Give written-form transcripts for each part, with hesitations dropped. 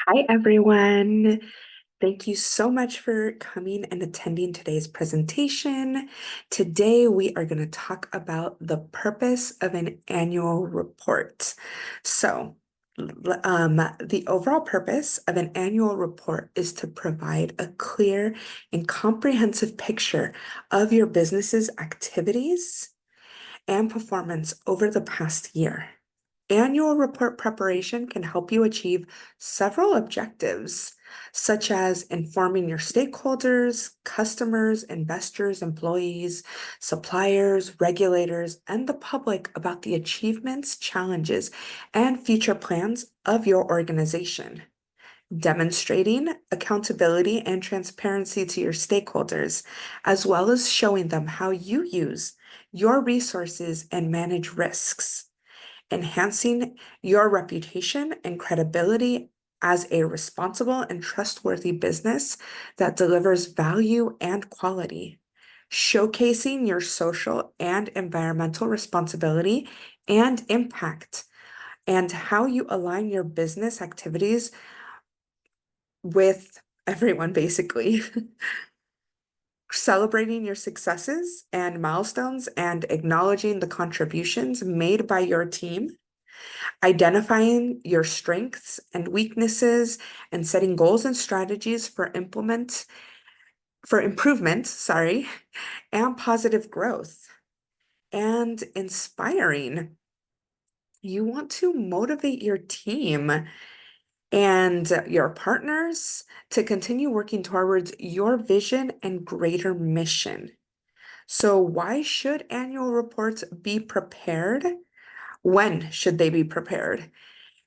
Hi, everyone. Thank you so much for coming and attending today's presentation. Today, we are going to talk about the purpose of an annual report. So, the overall purpose of an annual report is to provide a clear and comprehensive picture of your business's activities and performance over the past year. Annual report preparation can help you achieve several objectives, such as informing your stakeholders, customers, investors, employees, suppliers, regulators, and the public about the achievements, challenges, and future plans of your organization. Demonstrating accountability and transparency to your stakeholders, as well as showing them how you use your resources and manage risks, enhancing your reputation and credibility as a responsible and trustworthy business that delivers value and quality, showcasing your social and environmental responsibility and impact, and how you align your business activities with everyone, basically. Celebrating your successes and milestones and acknowledging the contributions made by your team, identifying your strengths and weaknesses, and setting goals and strategies for improvement, and positive growth, and inspiring. You want to motivate your team and your partners to continue working towards your vision and greater mission. So, why should annual reports be prepared? When should they be prepared?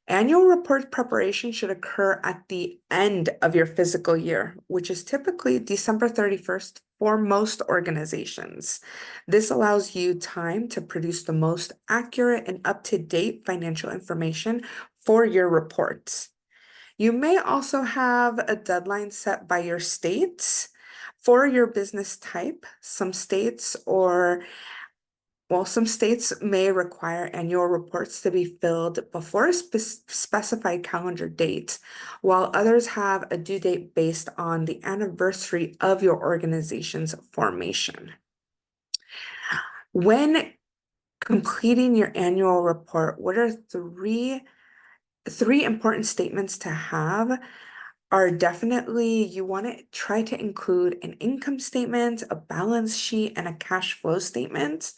Annual report preparation should occur at the end of your fiscal year, which is typically December 31st for most organizations. This allows you time to produce the most accurate and up-to-date financial information for your reports. You may also have a deadline set by your state for your business type. Some states may require annual reports to be filled before a specified calendar date, while others have a due date based on the anniversary of your organization's formation. When completing your annual report, what are three important statements to have are definitely you want to try to include an income statement, a balance sheet, and a cash flow statement.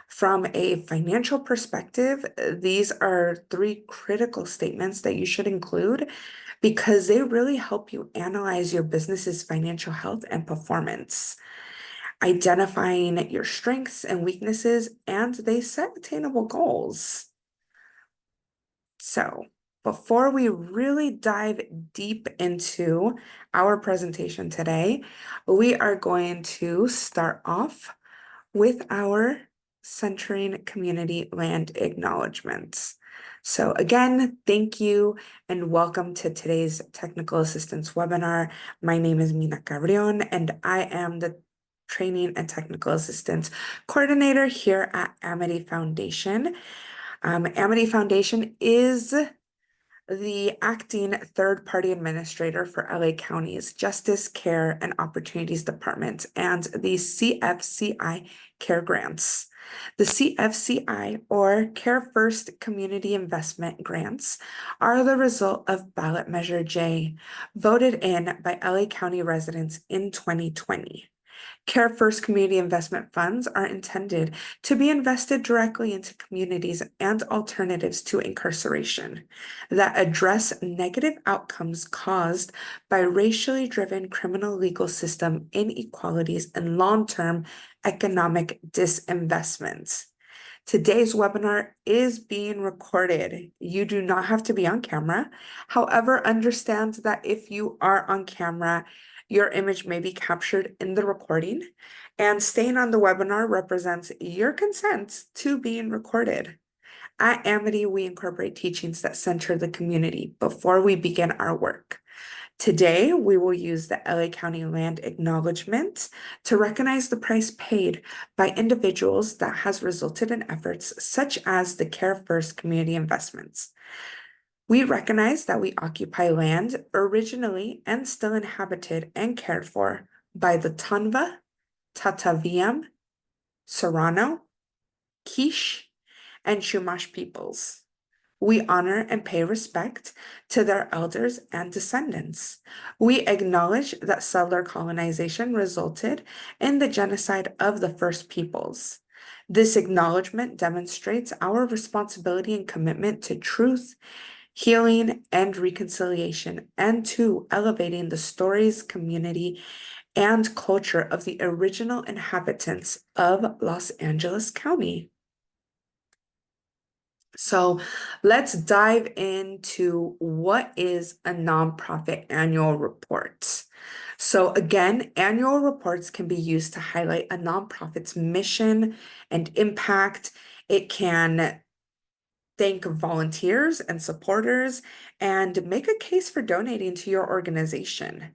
From a financial perspective, these are three critical statements that you should include because they really help you analyze your business's financial health and performance, identifying your strengths and weaknesses, and they set attainable goals. So, before we really dive deep into our presentation today, we are going to start off with our centering community land acknowledgements. So again, thank you and welcome to today's technical assistance webinar. My name is Mina Cabrion and I am the Training and Technical Assistance Coordinator here at Amity Foundation. Amity Foundation is the acting third-party administrator for LA County's Justice, Care, and Opportunities Department and the CFCI Care Grants. The CFCI, or Care First Community Investment Grants, are the result of Ballot Measure J, voted in by LA County residents in 2020. Care First Community Investment Funds are intended to be invested directly into communities and alternatives to incarceration that address negative outcomes caused by racially driven criminal legal system inequalities and long-term economic disinvestment. Today's webinar is being recorded. You do not have to be on camera. However, understand that if you are on camera, your image may be captured in the recording, and staying on the webinar represents your consent to being recorded. At Amity, we incorporate teachings that center the community before we begin our work. Today, we will use the LA County Land Acknowledgement to recognize the price paid by individuals that has resulted in efforts such as the Care First Community Investments. We recognize that we occupy land originally and still inhabited and cared for by the Tanva, Tataviam, Serrano, Quiche, and Chumash peoples. We honor and pay respect to their elders and descendants. We acknowledge that settler colonization resulted in the genocide of the first peoples. This acknowledgement demonstrates our responsibility and commitment to truth, healing, and reconciliation, and to elevating the stories, community, and culture of the original inhabitants of Los Angeles County. So let's dive into what is a nonprofit annual report. So again, annual reports can be used to highlight a nonprofit's mission and impact. It can thank volunteers and supporters and make a case for donating to your organization.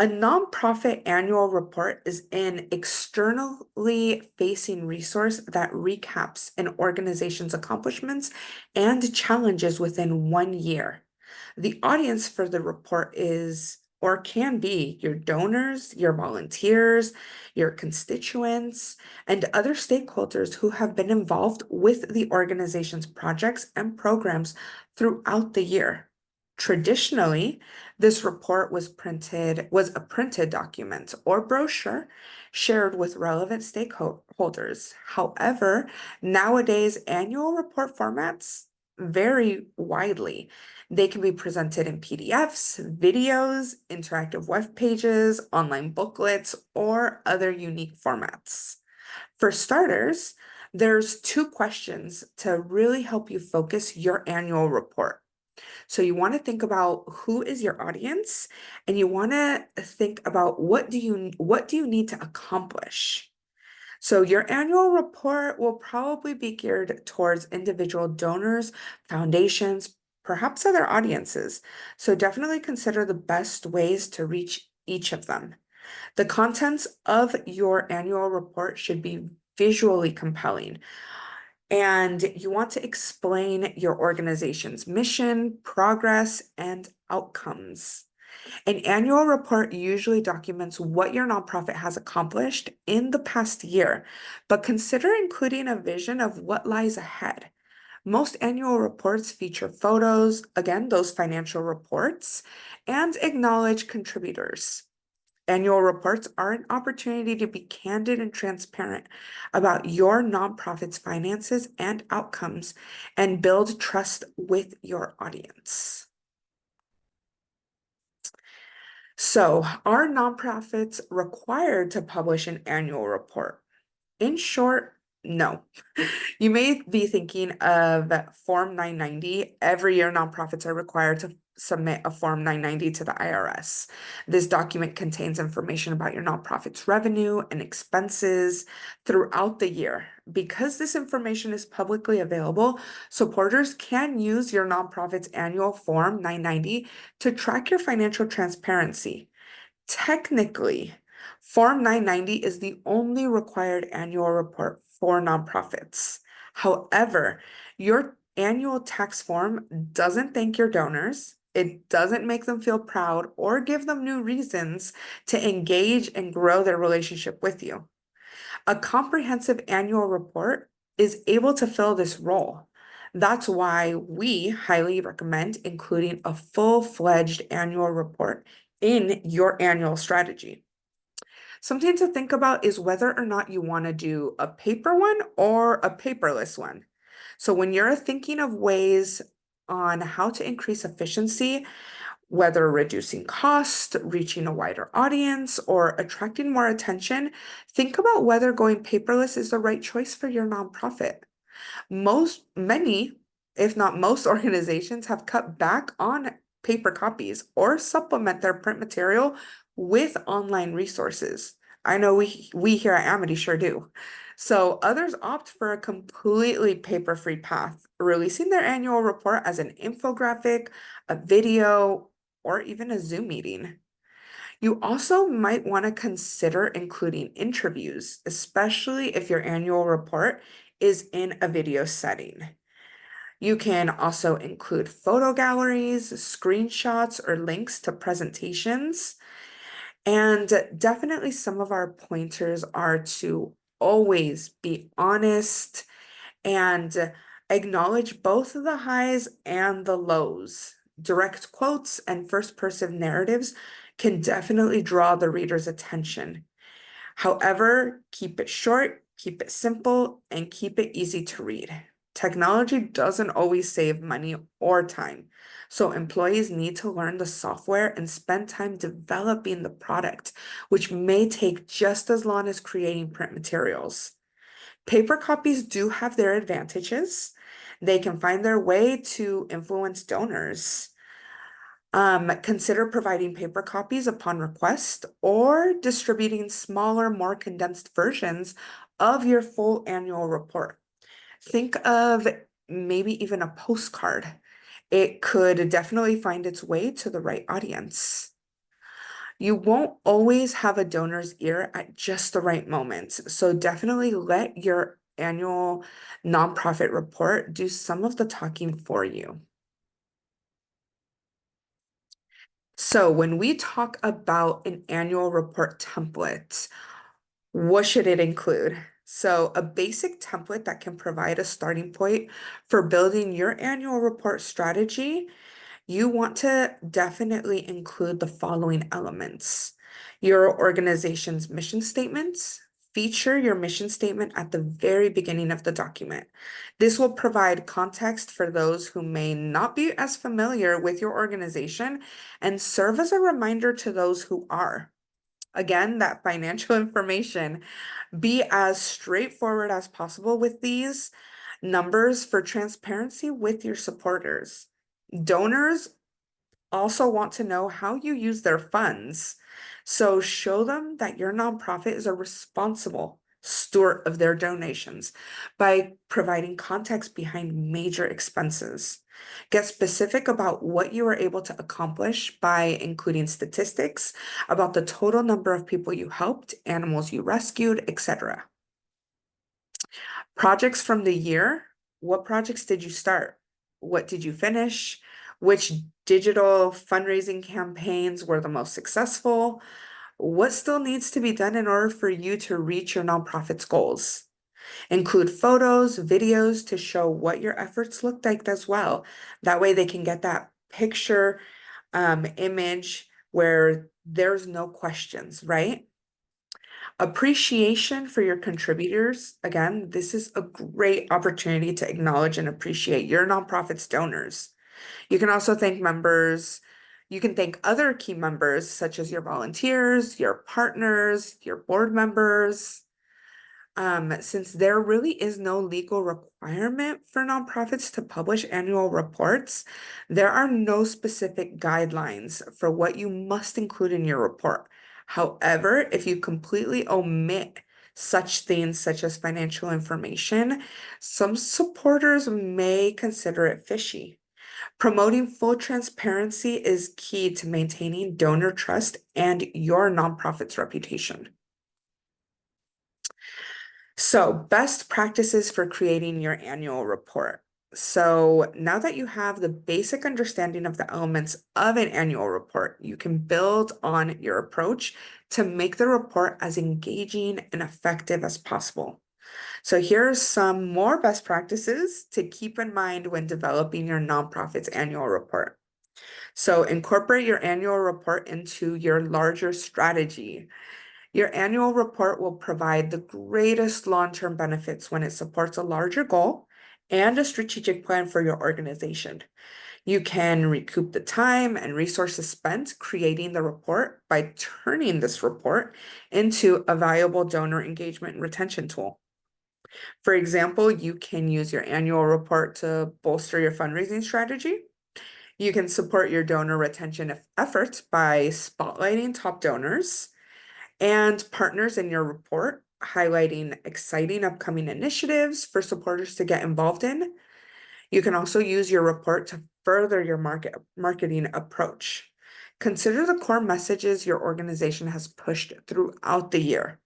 A nonprofit annual report is an externally facing resource that recaps an organization's accomplishments and challenges within 1 year. The audience for the report is or can be your donors, your volunteers, your constituents, and other stakeholders who have been involved with the organization's projects and programs throughout the year. Traditionally, this report was a printed document or brochure shared with relevant stakeholders. However, nowadays annual report formats vary widely. They can be presented in PDFs, videos, interactive web pages, online booklets, or other unique formats. For starters, there's two questions to really help you focus your annual report. So you want to think about who is your audience, and you want to think about what do you need to accomplish. So your annual report will probably be geared towards individual donors, foundations, perhaps other audiences. So definitely consider the best ways to reach each of them. The contents of your annual report should be visually compelling. And you want to explain your organization's mission, progress, and outcomes. An annual report usually documents what your nonprofit has accomplished in the past year, but consider including a vision of what lies ahead. Most annual reports feature photos, again, those financial reports, and acknowledge contributors. Annual reports are an opportunity to be candid and transparent about your nonprofit's finances and outcomes and build trust with your audience. So, are nonprofits required to publish an annual report? In short, no. You may be thinking of Form 990. Every year, nonprofits are required to submit a Form 990 to the IRS. This document contains information about your nonprofit's revenue and expenses throughout the year. Because this information is publicly available, supporters can use your nonprofit's annual Form 990 to track your financial transparency. Technically, Form 990 is the only required annual report for nonprofits. However, your annual tax form doesn't thank your donors. It doesn't make them feel proud or give them new reasons to engage and grow their relationship with you. A comprehensive annual report is able to fill this role. That's why we highly recommend including a full-fledged annual report in your annual strategy. Something to think about is whether or not you want to do a paper one or a paperless one. So when you're thinking of ways on how to increase efficiency, whether reducing cost, reaching a wider audience, or attracting more attention, think about whether going paperless is the right choice for your nonprofit. Many, if not most organizations have cut back on paper copies or supplement their print material with online resources. I know we here at Amity sure do. So others opt for a completely paper-free path, releasing their annual report as an infographic, a video, or even a Zoom meeting. You also might want to consider including interviews, especially if your annual report is in a video setting. You can also include photo galleries, screenshots, or links to presentations. And definitely some of our pointers are to always be honest and acknowledge both the highs and the lows. Direct quotes and first-person narratives can definitely draw the reader's attention. However, keep it short, keep it simple, and keep it easy to read. Technology doesn't always save money or time, so employees need to learn the software and spend time developing the product, which may take just as long as creating print materials. Paper copies do have their advantages. They can find their way to influence donors. Consider providing paper copies upon request or distributing smaller, more condensed versions of your full annual report. Think of maybe even a postcard. It could definitely find its way to the right audience. You won't always have a donor's ear at just the right moment, so definitely let your annual nonprofit report do some of the talking for you. So when we talk about an annual report template, what should it include? So a basic template that can provide a starting point for building your annual report strategy, you want to definitely include the following elements. Your organization's mission statements. Feature your mission statement at the very beginning of the document. This will provide context for those who may not be as familiar with your organization and serve as a reminder to those who are. Again, that financial information, be as straightforward as possible with these numbers for transparency with your supporters. Donors also want to know how you use their funds. So show them that your nonprofit is a responsible steward of their donations by providing context behind major expenses. Get specific about what you were able to accomplish by including statistics about the total number of people you helped, animals you rescued, etc. Projects from the year. What projects did you start? What did you finish? Which digital fundraising campaigns were the most successful? What still needs to be done in order for you to reach your nonprofit's goals? Include photos, videos to show what your efforts looked like as well. That way they can get that picture image where there's no questions, right? Appreciation for your contributors. Again, this is a great opportunity to acknowledge and appreciate your nonprofit's donors. You can also thank members. You can thank other key members, such as your volunteers, your partners, your board members. Since there really is no legal requirement for nonprofits to publish annual reports, there are no specific guidelines for what you must include in your report. However, if you completely omit such things such as financial information, some supporters may consider it fishy. Promoting full transparency is key to maintaining donor trust and your nonprofit's reputation. So, best practices for creating your annual report. So, now that you have the basic understanding of the elements of an annual report, you can build on your approach to make the report as engaging and effective as possible. So, here are some more best practices to keep in mind when developing your nonprofit's annual report. So, incorporate your annual report into your larger strategy. Your annual report will provide the greatest long-term benefits when it supports a larger goal and a strategic plan for your organization. You can recoup the time and resources spent creating the report by turning this report into a valuable donor engagement and retention tool. For example, you can use your annual report to bolster your fundraising strategy. You can support your donor retention efforts by spotlighting top donors and partners in your report, highlighting exciting upcoming initiatives for supporters to get involved in. You can also use your report to further your marketing approach. Consider the core messages your organization has pushed throughout the year.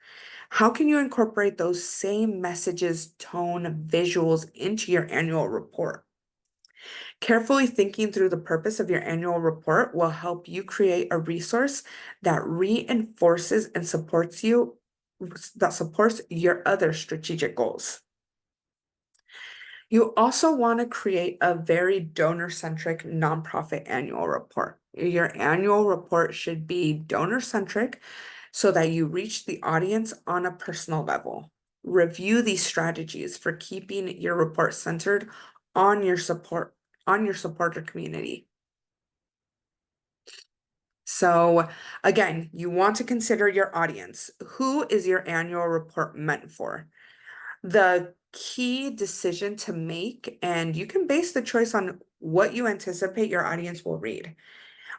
How can you incorporate those same messages, tone, visuals into your annual report? Carefully thinking through the purpose of your annual report will help you create a resource that reinforces and that supports your other strategic goals. You also want to create a very donor-centric nonprofit annual report. Your annual report should be donor-centric so that you reach the audience on a personal level. Review these strategies for keeping your report centered on your supporter community. So again, you want to consider your audience. Who is your annual report meant for? The key decision to make, and you can base the choice on what you anticipate your audience will read.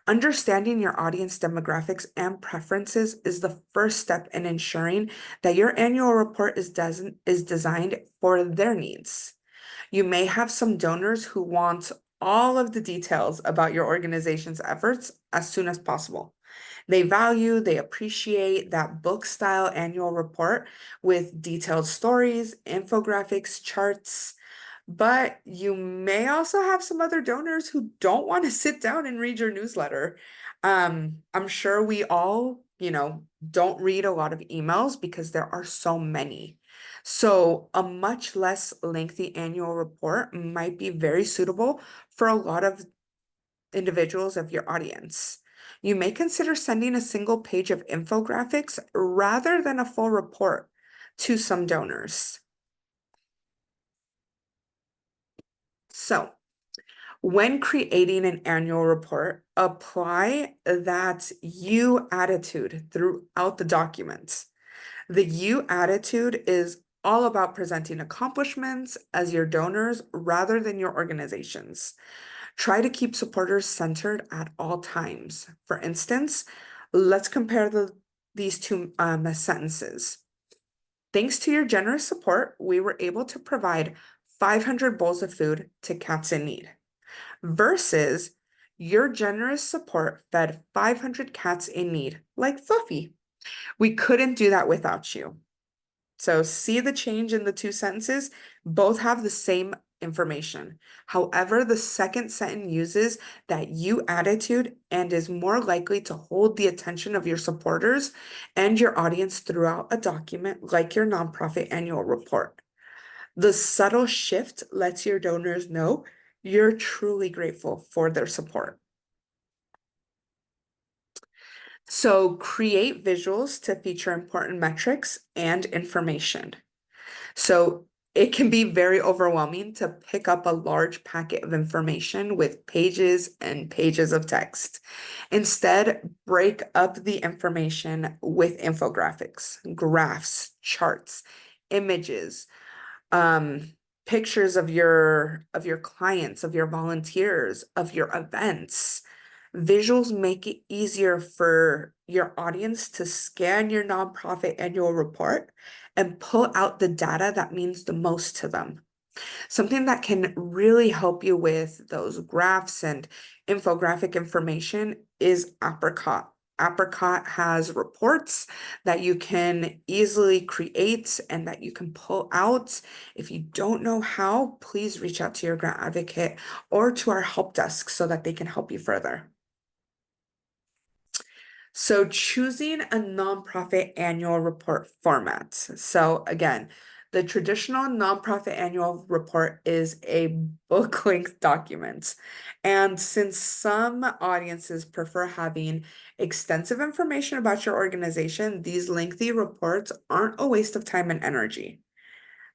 Understanding your audience demographics and preferences is the first step in ensuring that your annual report is designed for their needs. You may have some donors who want all of the details about your organization's efforts as soon as possible. They appreciate that book style annual report with detailed stories, infographics, charts. But you may also have some other donors who don't want to sit down and read your newsletter. I'm sure we all, don't read a lot of emails because there are so many. So a much less lengthy annual report might be very suitable for a lot of individuals of your audience. You may consider sending a single page of infographics rather than a full report to some donors. So, when creating an annual report, apply that you attitude throughout the document. The you attitude is all about presenting accomplishments as your donors rather than your organizations. Try to keep supporters centered at all times. For instance, let's compare these two sentences. Thanks to your generous support, we were able to provide 500 bowls of food to cats in need. Versus your generous support fed 500 cats in need, like Fluffy. We couldn't do that without you. So see the change in the two sentences? Both have the same information. However, the second sentence uses that you attitude and is more likely to hold the attention of your supporters and your audience throughout a document like your nonprofit annual report. The subtle shift lets your donors know you're truly grateful for their support. So create visuals to feature important metrics and information. So it can be very overwhelming to pick up a large packet of information with pages and pages of text. Instead, break up the information with infographics, graphs, charts, images, um, pictures of your clients, of your volunteers, of your events. Visuals make it easier for your audience to scan your nonprofit annual report and pull out the data that means the most to them. Something that can really help you with those graphs and infographic information is Apricot. Apricot has reports that you can easily create and that you can pull out. If you don't know how, please reach out to your grant advocate or to our help desk so that they can help you further. So choosing a nonprofit annual report format. So again, the traditional nonprofit annual report is a book-length document. And since some audiences prefer having extensive information about your organization, these lengthy reports aren't a waste of time and energy.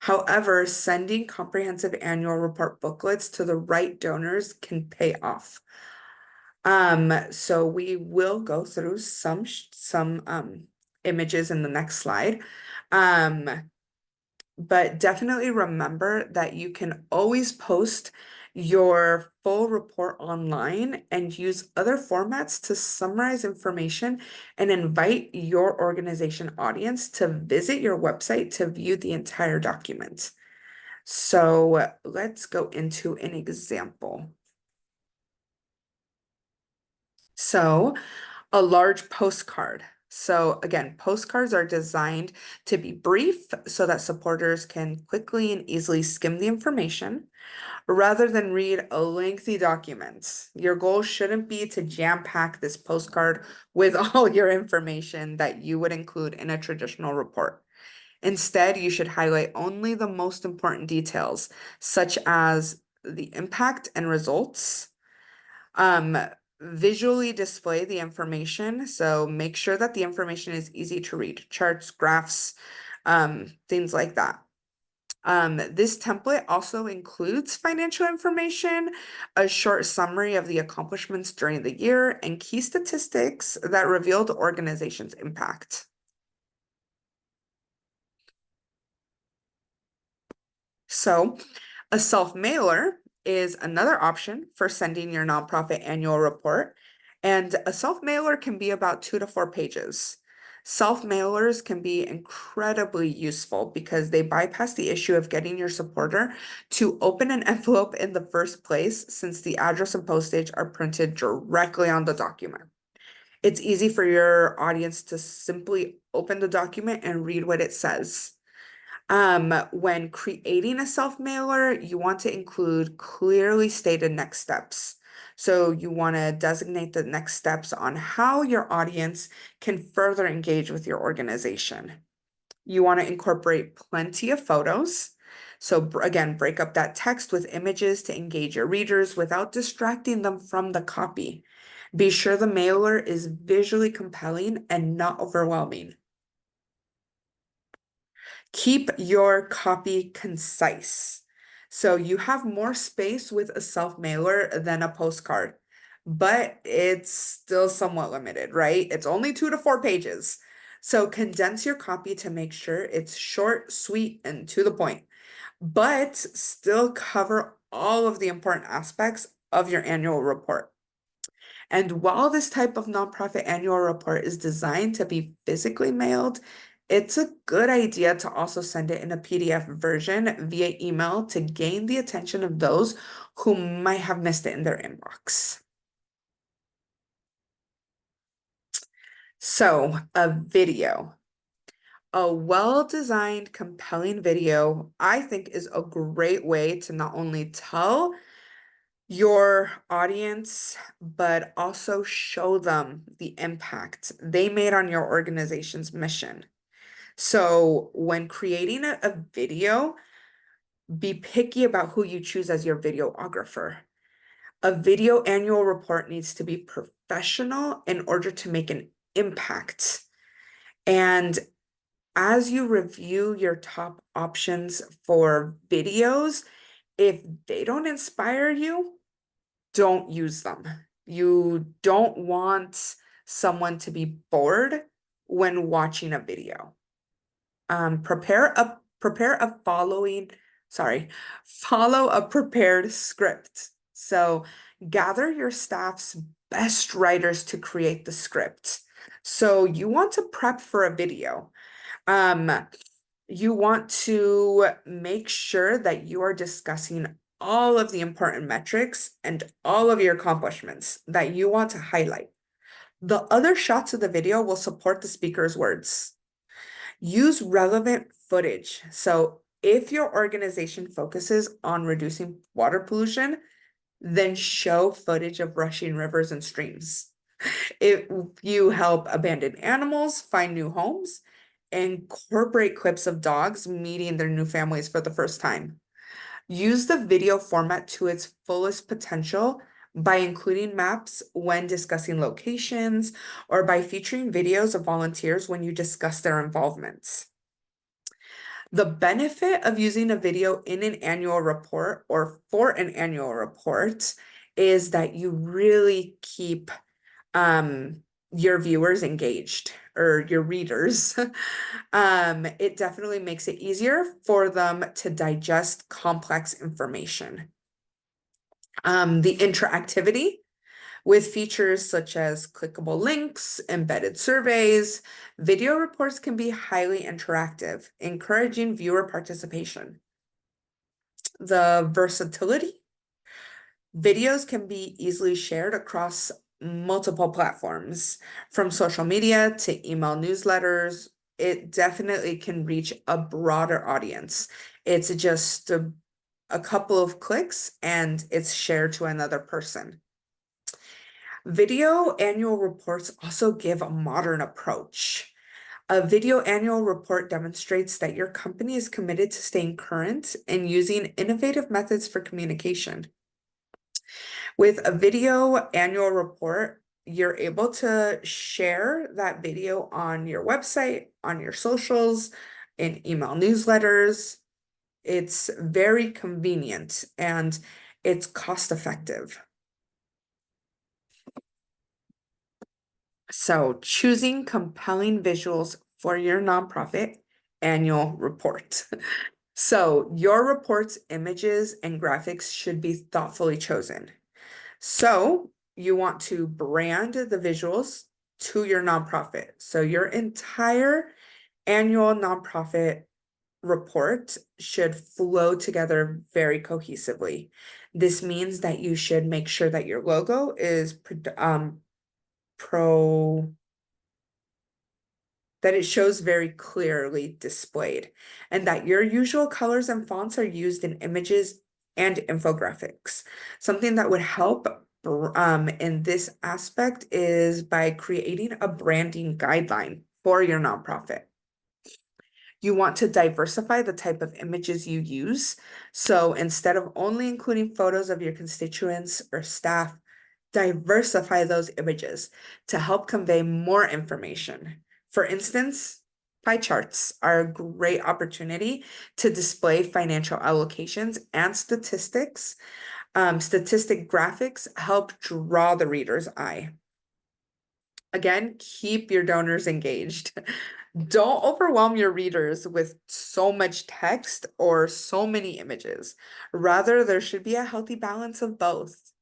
However, sending comprehensive annual report booklets to the right donors can pay off. So we will go through some images in the next slide. But definitely remember that you can always post your full report online and use other formats to summarize information and invite your organization audience to visit your website to view the entire document. So let's go into an example. So a large postcard. So again, postcards are designed to be brief so that supporters can quickly and easily skim the information rather than read a lengthy document. Your goal shouldn't be to jam-pack this postcard with all your information that you would include in a traditional report. Instead, you should highlight only the most important details, such as the impact and results. Um, Visually display the information. So make sure that the information is easy to read, charts, graphs, things like that. This template also includes financial information, a short summary of the accomplishments during the year, and key statistics that reveal the organization's impact. So, a self-mailer is another option for sending your nonprofit annual report, and a self-mailer can be about 2 to 4 pages. Self-mailers can be incredibly useful because they bypass the issue of getting your supporter to open an envelope in the first place, since the address and postage are printed directly on the document. It's easy for your audience to simply open the document and read what it says. When creating a self-mailer, you want to include clearly stated next steps. So you want to designate the next steps on how your audience can further engage with your organization. You want to incorporate plenty of photos. So again, break up that text with images to engage your readers without distracting them from the copy. Be sure the mailer is visually compelling and not overwhelming. Keep your copy concise. So you have more space with a self-mailer than a postcard, but it's still somewhat limited, right? It's only 2 to 4 pages. So condense your copy to make sure it's short, sweet, and to the point, but still cover all of the important aspects of your annual report. And while this type of nonprofit annual report is designed to be physically mailed, it's a good idea to also send it in a PDF version via email to gain the attention of those who might have missed it in their inbox. So, a video. A well-designed, compelling video, I think, is a great way to not only tell your audience, but also show them the impact they made on your organization's mission. So when creating a video, be picky about who you choose as your videographer. A video annual report needs to be professional in order to make an impact. And as you review your top options for videos, if they don't inspire you, don't use them. You don't want someone to be bored when watching a video. Follow a prepared script. So gather your staff's best writers to create the script. So you want to prep for a video. You want to make sure that you are discussing all of the important metrics and all of your accomplishments that you want to highlight. The other shots of the video will support the speaker's words. Use relevant footage. So if your organization focuses on reducing water pollution, then show footage of rushing rivers and streams. If you help abandoned animals find new homes, incorporate clips of dogs meeting their new families for the first time. Use the video format to its fullest potential by including maps when discussing locations or by featuring videos of volunteers when you discuss their involvement. The benefit of using a video in an annual report or for an annual report is that you really keep your viewers engaged or your readers. It definitely makes it easier for them to digest complex information. The interactivity with features such as clickable links, embedded surveys, video reports can be highly interactive, encouraging viewer participation. The versatility. Videos can be easily shared across multiple platforms, from social media to email newsletters. It definitely can reach a broader audience. It's just a couple of clicks and it's shared to another person. Video annual reports also give a modern approach. A video annual report demonstrates that your company is committed to staying current and using innovative methods for communication. With a video annual report, you're able to share that video on your website, on your socials, in email newsletters. It's very convenient and it's cost effective. So, choosing compelling visuals for your nonprofit annual report. So, your report's images and graphics should be thoughtfully chosen. So, you want to brand the visuals to your nonprofit. So, your entire annual nonprofit report should flow together very cohesively. This means that you should make sure that your logo is pro that it shows very clearly displayed, and that your usual colors and fonts are used in images and infographics. Something that would help in this aspect is by creating a branding guideline for your nonprofit. You want to diversify the type of images you use. So instead of only including photos of your constituents or staff, diversify those images to help convey more information. For instance, pie charts are a great opportunity to display financial allocations and statistics. Statistic graphics help draw the reader's eye. Again, keep your donors engaged. Don't overwhelm your readers with so much text or so many images. Rather, there should be a healthy balance of both.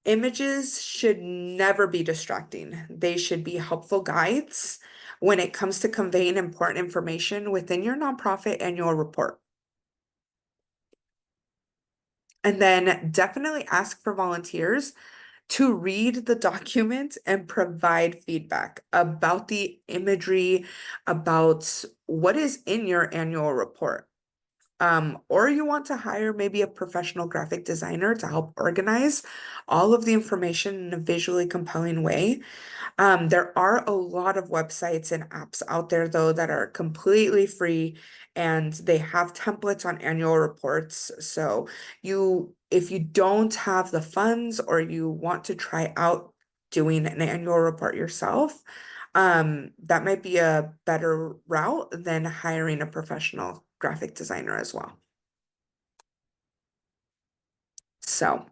Images should never be distracting. They should be helpful guides when it comes to conveying important information within your nonprofit annual report. And then definitely ask for volunteers to read the document and provide feedback about the imagery, about what is in your annual report. Or you want to hire maybe a professional graphic designer to help organize all of the information in a visually compelling way. There are a lot of websites and apps out there though that are completely free and they have templates on annual reports. So if you don't have the funds or you want to try out doing an annual report yourself, that might be a better route than hiring a professional graphic designer as well. So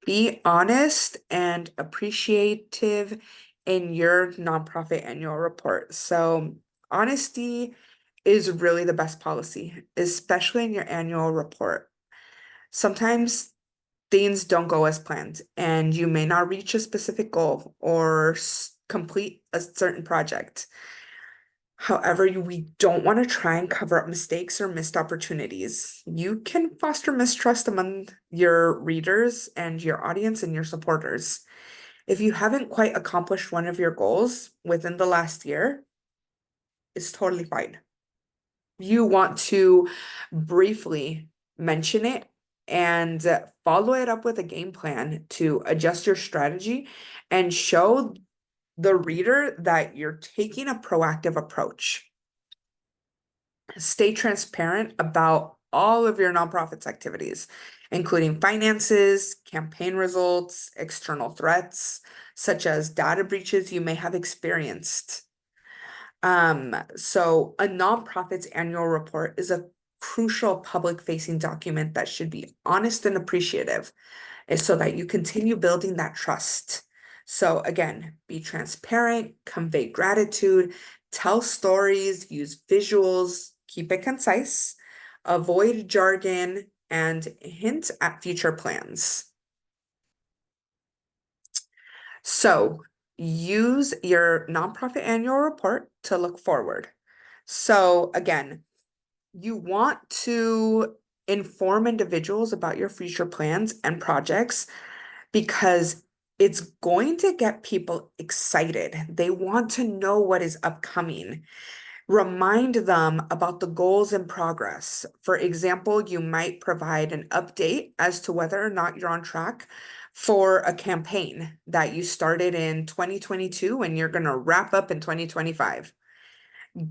be honest and appreciative in your nonprofit annual report. So honesty is really the best policy, especially in your annual report. Sometimes things don't go as planned, and you may not reach a specific goal or complete a certain project. However, we don't want to try and cover up mistakes or missed opportunities. You can foster mistrust among your readers and your audience and your supporters. If you haven't quite accomplished one of your goals within the last year, it's totally fine. You want to briefly mention it and follow it up with a game plan to adjust your strategy and show the reader that you're taking a proactive approach. Stay transparent about all of your nonprofit's activities, including finances, campaign results, external threats, such as data breaches you may have experienced. So a nonprofit's annual report is a crucial public-facing document that should be honest and appreciative, so that you continue building that trust. So again, be transparent, convey gratitude, tell stories, use visuals, keep it concise, avoid jargon, and hint at future plans. So use your nonprofit annual report to look forward. So again, you want to inform individuals about your future plans and projects because It's going to get people excited. They want to know what is upcoming. Remind them about the goals and progress. For example, you might provide an update as to whether or not you're on track for a campaign that you started in 2022 and you're going to wrap up in 2025.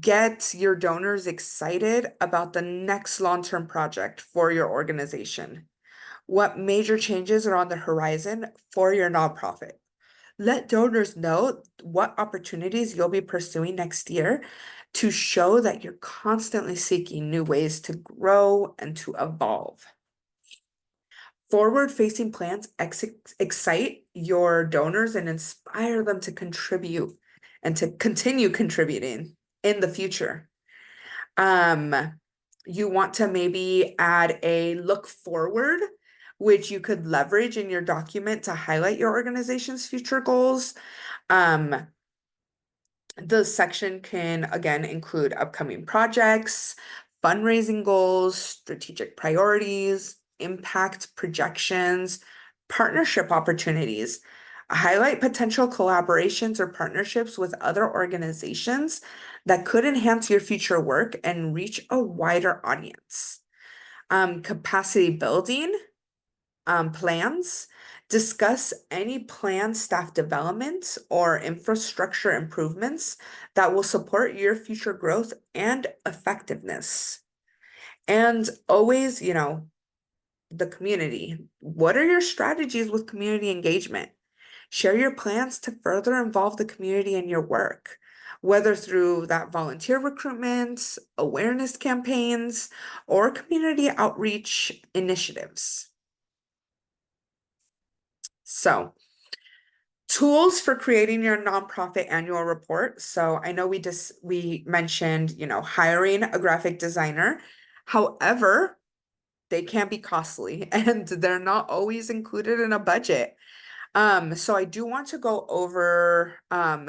Get your donors excited about the next long-term project for your organization. What major changes are on the horizon for your nonprofit? Let donors know what opportunities you'll be pursuing next year to show that you're constantly seeking new ways to grow and to evolve. Forward-facing plans excite your donors and inspire them to contribute and to continue contributing in the future. You want to maybe add a look forward, which you could leverage in your document to highlight your organization's future goals. The section can again include upcoming projects, fundraising goals, strategic priorities, impact projections, partnership opportunities. Highlight potential collaborations or partnerships with other organizations that could enhance your future work and reach a wider audience. Capacity building plans. Discuss any planned staff development or infrastructure improvements that will support your future growth and effectiveness. And always, the community. What are your strategies with community engagement? Share your plans to further involve the community in your work, whether through that volunteer recruitment, awareness campaigns, or community outreach initiatives. So, tools for creating your nonprofit annual report. So I know we mentioned, hiring a graphic designer. However, they can be costly and they're not always included in a budget. So I do want to go over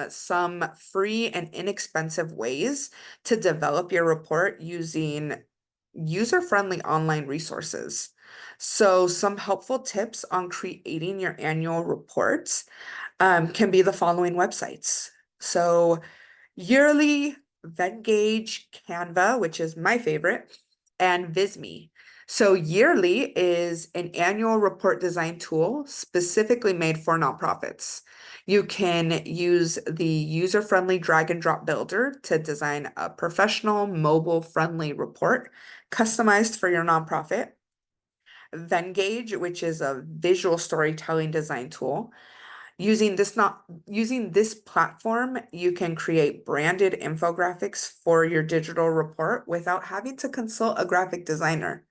some free and inexpensive ways to develop your report using user-friendly online resources. So some helpful tips on creating your annual reports can be the following websites. So Yearly, Venngage, Canva, which is my favorite, and Visme. So Yearly is an annual report design tool specifically made for nonprofits. You can use the user-friendly drag and drop builder to design a professional, mobile-friendly report customized for your nonprofit. Venngage, which is a visual storytelling design tool. Using this platform, you can create branded infographics for your digital report without having to consult a graphic designer.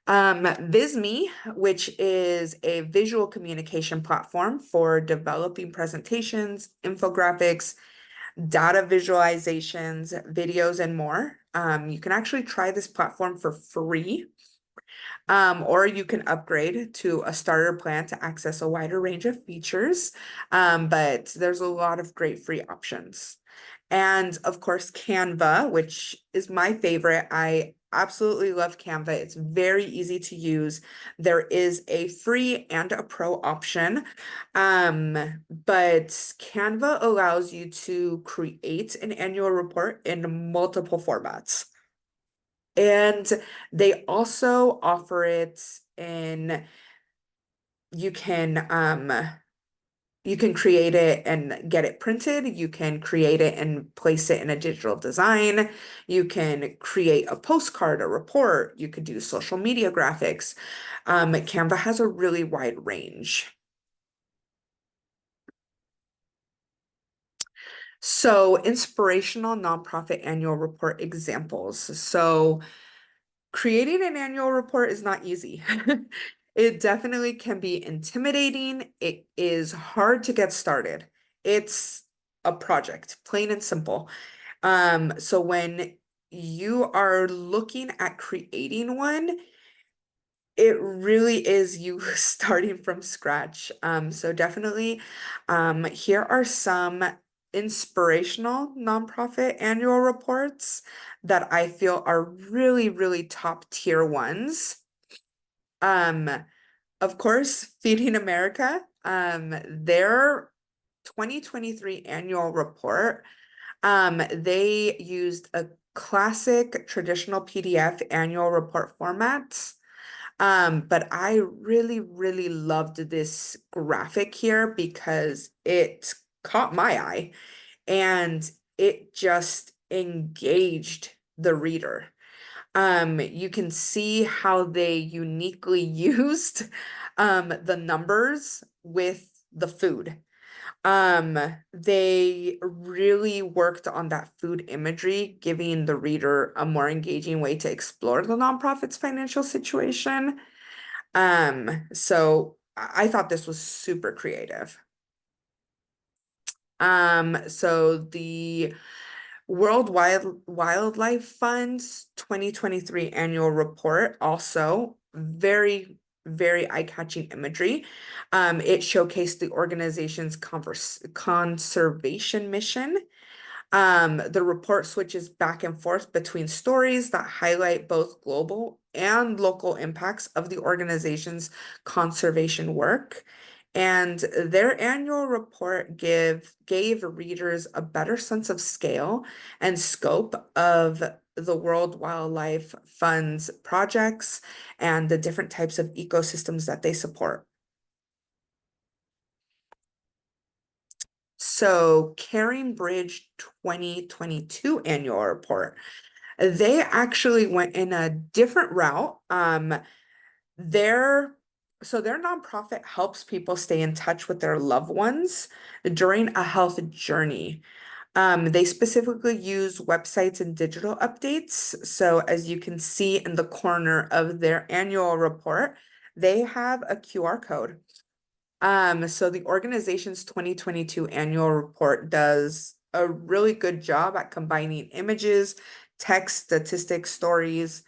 Visme, which is a visual communication platform for developing presentations, infographics, data visualizations, videos, and more. You can actually try this platform for free. Or you can upgrade to a starter plan to access a wider range of features. But there's a lot of great free options. And of course, Canva, which is my favorite. I absolutely love Canva. It's very easy to use. There is a free and a pro option. But Canva allows you to create an annual report in multiple formats. And they also offer it in, you can you can create it and get it printed. You can create it and place it in a digital design. You can create a postcard, a report. You could do social media graphics. Canva has a really wide range. So, inspirational nonprofit annual report examples. So, creating an annual report is not easy. It definitely can be intimidating. It is hard to get started. It's a project, plain and simple. So when you are looking at creating one, it really is you starting from scratch. So definitely, here are some inspirational nonprofit annual reports that I feel are really, really top tier ones. Um, Of course, Feeding America, their 2023 annual report, they used a classic traditional PDF annual report format. But I really, really loved this graphic here because it caught my eye and it just engaged the reader. You can see how they uniquely used the numbers with the food. They really worked on that food imagery, giving the reader a more engaging way to explore the nonprofit's financial situation. So I thought this was super creative. So the World Wildlife Fund's 2023 annual report also very, very eye-catching imagery. It showcased the organization's conservation mission. The report switches back and forth between stories that highlight both global and local impacts of the organization's conservation work. And their annual report gave readers a better sense of scale and scope of the World Wildlife Fund's projects and the different types of ecosystems that they support. So, Caring Bridge 2022 annual report. They actually went in a different route. Their their nonprofit helps people stay in touch with their loved ones during a health journey. They specifically use websites and digital updates. So as you can see in the corner of their annual report, they have a QR code. So the organization's 2022 annual report does a really good job at combining images, text, statistics, stories,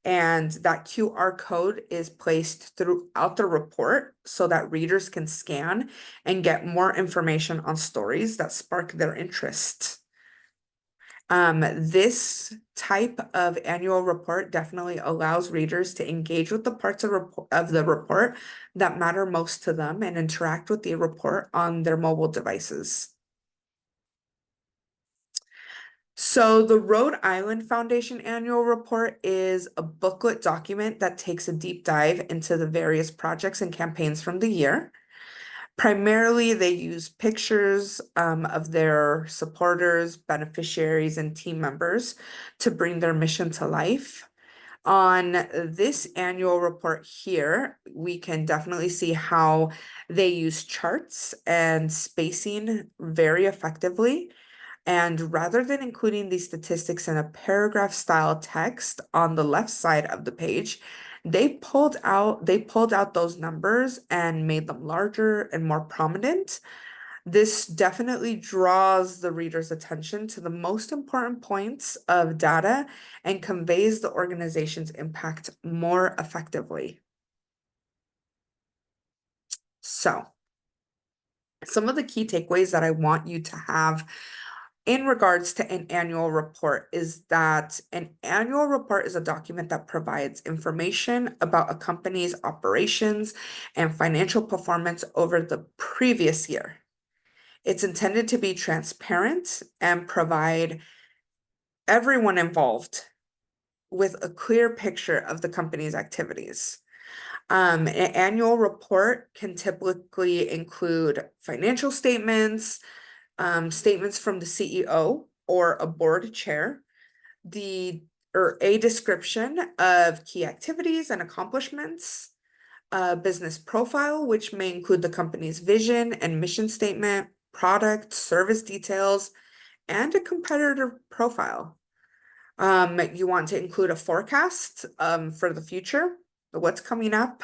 and that QR code is placed throughout the report so that readers can scan and get more information on stories that spark their interest. This type of annual report definitely allows readers to engage with the parts of the report that matter most to them and interact with the report on their mobile devices. So the Rhode Island Foundation annual report is a booklet document that takes a deep dive into the various projects and campaigns from the year. Primarily, they use pictures of their supporters, beneficiaries, and team members to bring their mission to life. On this annual report here, we can definitely see how they use charts and spacing very effectively. And rather than including these statistics in a paragraph style text on the left side of the page, they pulled out those numbers and made them larger and more prominent. This definitely draws the reader's attention to the most important points of data and conveys the organization's impact more effectively. So, some of the key takeaways that I want you to have in regards to an annual report is that an annual report is a document that provides information about a company's operations and financial performance over the previous year. It's intended to be transparent and provide everyone involved with a clear picture of the company's activities. An annual report can typically include financial statements, statements from the CEO or a board chair, or a description of key activities and accomplishments, a business profile, which may include the company's vision and mission statement, product, service details, and a competitor profile. You want to include a forecast for the future, what's coming up.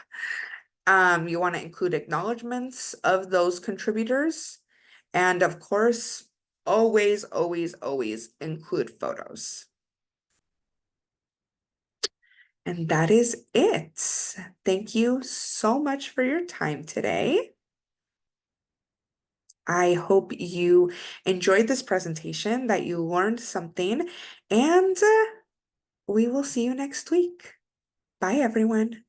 You want to include acknowledgements of those contributors. And of course, always, always, always include photos. And that is it. Thank you so much for your time today. I hope you enjoyed this presentation, that you learned something, and we will see you next week. Bye, everyone.